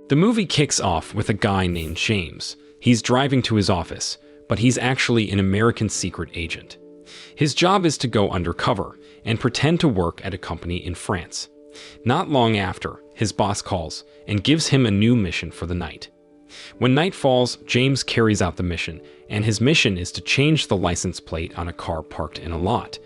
The movie kicks off with a guy named James. He's driving to his office, but he's actually an American secret agent. His job is to go undercover and pretend to work at a company in France. Not long after, his boss calls and gives him a new mission for the night. When night falls, James carries out the mission, and his mission is to change the license plate on a car parked in a lot.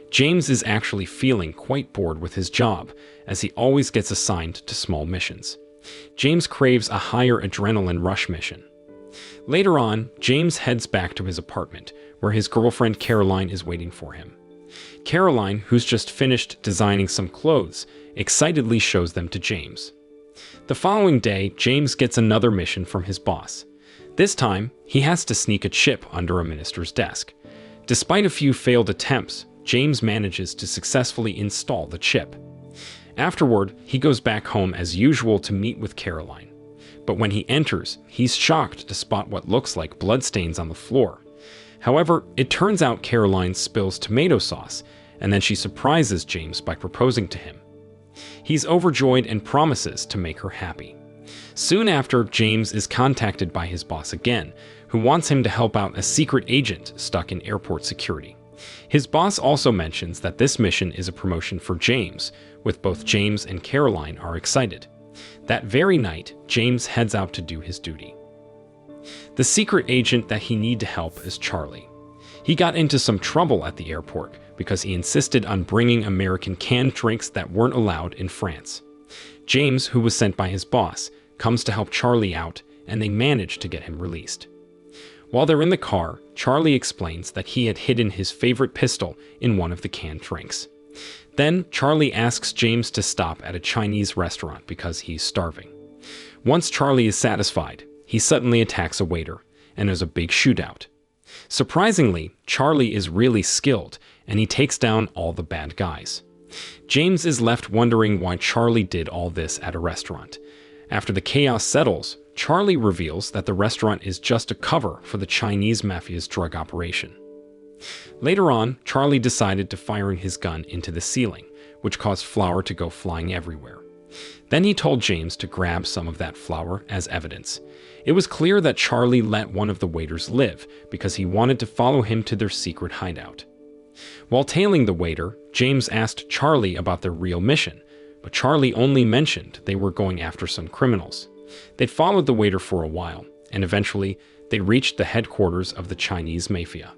James is actually feeling quite bored with his job, as he always gets assigned to small missions. James craves a higher adrenaline rush mission. Later on, James heads back to his apartment, where his girlfriend Caroline is waiting for him. Caroline, who's just finished designing some clothes, excitedly shows them to James. The following day, James gets another mission from his boss. This time, he has to sneak a chip under a minister's desk. Despite a few failed attempts, James manages to successfully install the chip. Afterward, he goes back home as usual to meet with Caroline. But when he enters, he's shocked to spot what looks like bloodstains on the floor. However, it turns out Caroline spills tomato sauce, and then she surprises James by proposing to him. He's overjoyed and promises to make her happy. Soon after, James is contacted by his boss again, who wants him to help out a secret agent stuck in airport security. His boss also mentions that this mission is a promotion for James, with both James and Caroline are excited. That very night, James heads out to do his duty. The secret agent that he needs to help is Charlie. He got into some trouble at the airport because he insisted on bringing American canned drinks that weren't allowed in France. James, who was sent by his boss, comes to help Charlie out, and they manage to get him released. While they're in the car, Charlie explains that he had hidden his favorite pistol in one of the canned drinks. Then, Charlie asks James to stop at a Chinese restaurant because he's starving. Once Charlie is satisfied, he suddenly attacks a waiter, and there's a big shootout. Surprisingly, Charlie is really skilled, and he takes down all the bad guys. James is left wondering why Charlie did all this at a restaurant. After the chaos settles, Charlie reveals that the restaurant is just a cover for the Chinese mafia's drug operation. Later on, Charlie decided to fire his gun into the ceiling, which caused flour to go flying everywhere. Then he told James to grab some of that flour as evidence. It was clear that Charlie let one of the waiters live because he wanted to follow him to their secret hideout. While tailing the waiter, James asked Charlie about their real mission, but Charlie only mentioned they were going after some criminals. They'd followed the waiter for a while, and eventually, they reached the headquarters of the Chinese mafia.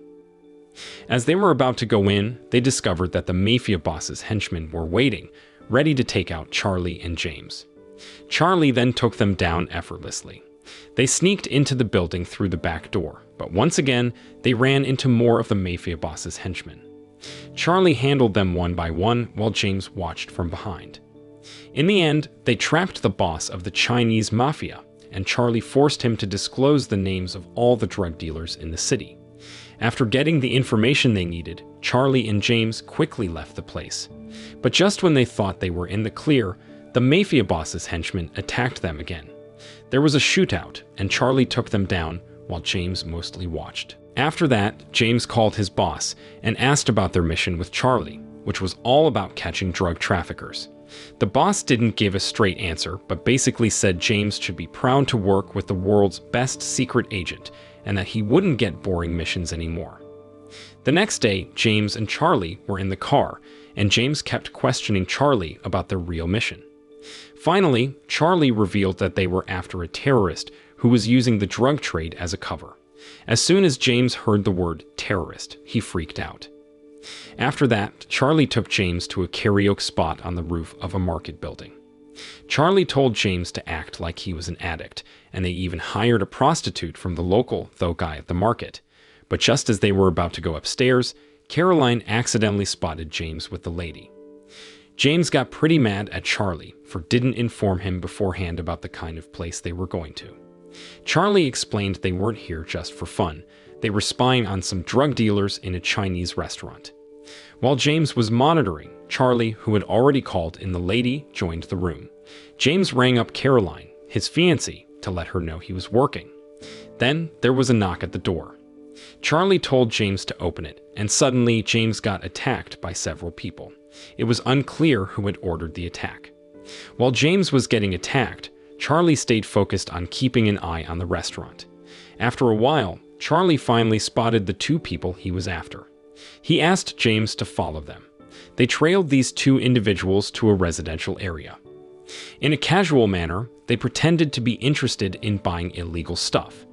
As they were about to go in, they discovered that the mafia boss's henchmen were waiting, ready to take out Charlie and James. Charlie then took them down effortlessly. They sneaked into the building through the back door, but once again, they ran into more of the mafia boss's henchmen. Charlie handled them one by one while James watched from behind. In the end, they trapped the boss of the Chinese mafia, and Charlie forced him to disclose the names of all the drug dealers in the city. After getting the information they needed, Charlie and James quickly left the place. But just when they thought they were in the clear, the mafia boss's henchmen attacked them again. There was a shootout, and Charlie took them down while James mostly watched. After that, James called his boss and asked about their mission with Charlie, which was all about catching drug traffickers. The boss didn't give a straight answer, but basically said James should be proud to work with the world's best secret agent and that he wouldn't get boring missions anymore. The next day, James and Charlie were in the car, and James kept questioning Charlie about their real mission. Finally, Charlie revealed that they were after a terrorist who was using the drug trade as a cover. As soon as James heard the word terrorist, he freaked out. After that, Charlie took James to a karaoke spot on the roof of a market building. Charlie told James to act like he was an addict, and they even hired a prostitute from the local guy at the market. But just as they were about to go upstairs, Caroline accidentally spotted James with the lady. James got pretty mad at Charlie for didn't inform him beforehand about the kind of place they were going to. Charlie explained they weren't here just for fun. They were spying on some drug dealers in a Chinese restaurant. While James was monitoring, Charlie, who had already called in the lady, joined the room. James rang up Caroline, his fiancée, to let her know he was working. Then there was a knock at the door. Charlie told James to open it, and suddenly James got attacked by several people. It was unclear who had ordered the attack. While James was getting attacked, Charlie stayed focused on keeping an eye on the restaurant. After a while, Charlie finally spotted the two people he was after. He asked James to follow them. They trailed these two individuals to a residential area. In a casual manner, they pretended to be interested in buying illegal stuff.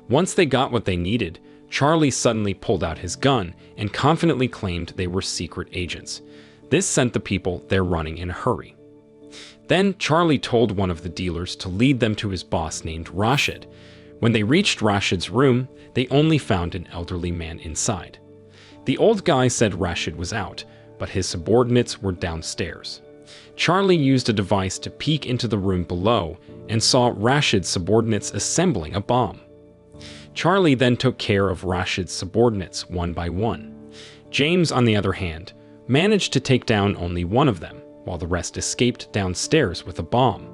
Once they got what they needed, Charlie suddenly pulled out his gun and confidently claimed they were secret agents. This sent the people there running in a hurry. Then Charlie told one of the dealers to lead them to his boss named Rashid. When they reached Rashid's room, they only found an elderly man inside. The old guy said Rashid was out, but his subordinates were downstairs. Charlie used a device to peek into the room below and saw Rashid's subordinates assembling a bomb. Charlie then took care of Rashid's subordinates one by one. James, on the other hand, managed to take down only one of them, while the rest escaped downstairs with a bomb.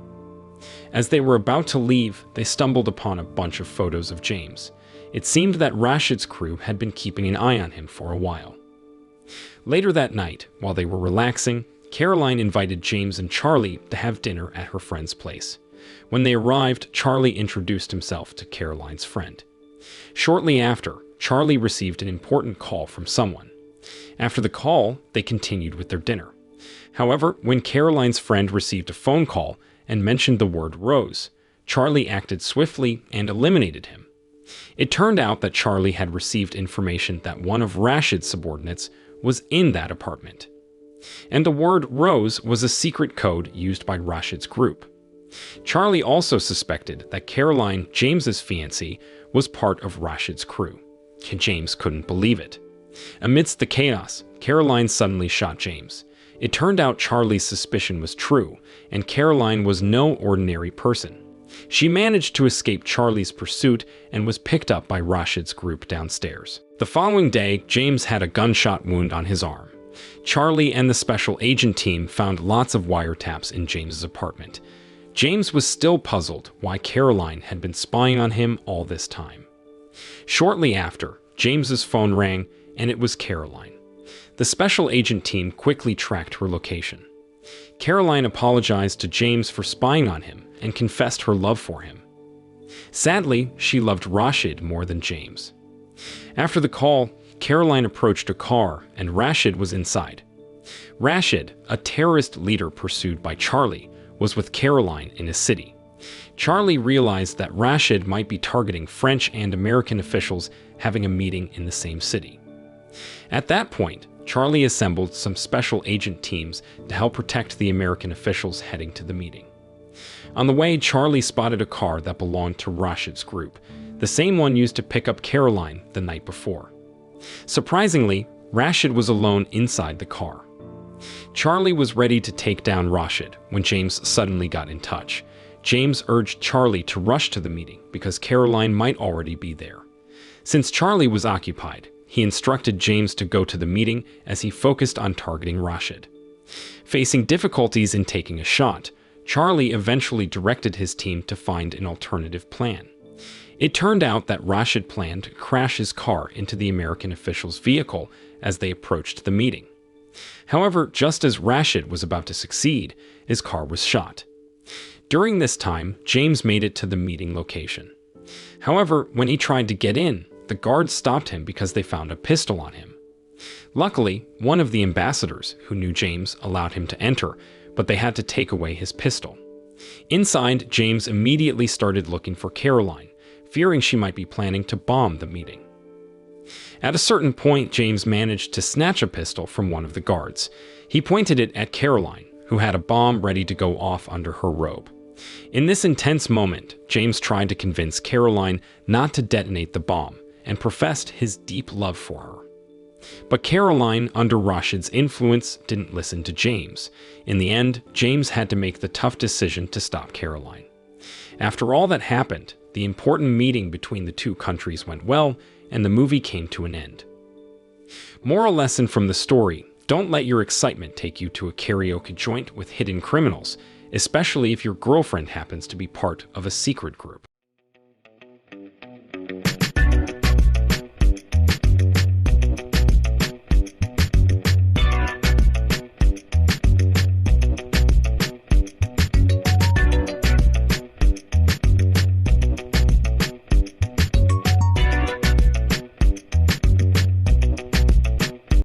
As they were about to leave, they stumbled upon a bunch of photos of James. It seemed that Rashid's crew had been keeping an eye on him for a while. Later that night, while they were relaxing, Caroline invited James and Charlie to have dinner at her friend's place. When they arrived, Charlie introduced himself to Caroline's friend. Shortly after, Charlie received an important call from someone. After the call, they continued with their dinner. However, when Caroline's friend received a phone call and mentioned the word Rose, Charlie acted swiftly and eliminated him. It turned out that Charlie had received information that one of Rashid's subordinates was in that apartment. And the word Rose was a secret code used by Rashid's group. Charlie also suspected that Caroline, James's fiancée, was part of Rashid's crew. James couldn't believe it. Amidst the chaos, Caroline suddenly shot James. It turned out Charlie's suspicion was true, and Caroline was no ordinary person. She managed to escape Charlie's pursuit and was picked up by Rashid's group downstairs. The following day, James had a gunshot wound on his arm. Charlie and the special agent team found lots of wiretaps in James's apartment. James was still puzzled why Caroline had been spying on him all this time. Shortly after, James's phone rang, and it was Caroline. The special agent team quickly tracked her location. Caroline apologized to James for spying on him and confessed her love for him. Sadly, she loved Rashid more than James. After the call, Caroline approached a car, and Rashid was inside. Rashid, a terrorist leader pursued by Charlie, was with Caroline in a city. Charlie realized that Rashid might be targeting French and American officials having a meeting in the same city. At that point, Charlie assembled some special agent teams to help protect the American officials heading to the meeting. On the way, Charlie spotted a car that belonged to Rashid's group, the same one used to pick up Caroline the night before. Surprisingly, Rashid was alone inside the car. Charlie was ready to take down Rashid when James suddenly got in touch. James urged Charlie to rush to the meeting because Caroline might already be there. Since Charlie was occupied, he instructed James to go to the meeting as he focused on targeting Rashid. Facing difficulties in taking a shot, Charlie eventually directed his team to find an alternative plan. It turned out that Rashid planned to crash his car into the American official's vehicle as they approached the meeting. However, just as Rashid was about to succeed, his car was shot. During this time, James made it to the meeting location. However, when he tried to get in, the guards stopped him because they found a pistol on him. Luckily, one of the ambassadors who knew James allowed him to enter, but they had to take away his pistol. Inside, James immediately started looking for Caroline, fearing she might be planning to bomb the meeting. At a certain point, James managed to snatch a pistol from one of the guards. He pointed it at Caroline, who had a bomb ready to go off under her robe. In this intense moment, James tried to convince Caroline not to detonate the bomb and professed his deep love for her. But Caroline, under Rashid's influence, didn't listen to James. In the end, James had to make the tough decision to stop Caroline. After all that happened, the important meeting between the two countries went well, and the movie came to an end. Moral lesson from the story: don't let your excitement take you to a karaoke joint with hidden criminals, especially if your girlfriend happens to be part of a secret group.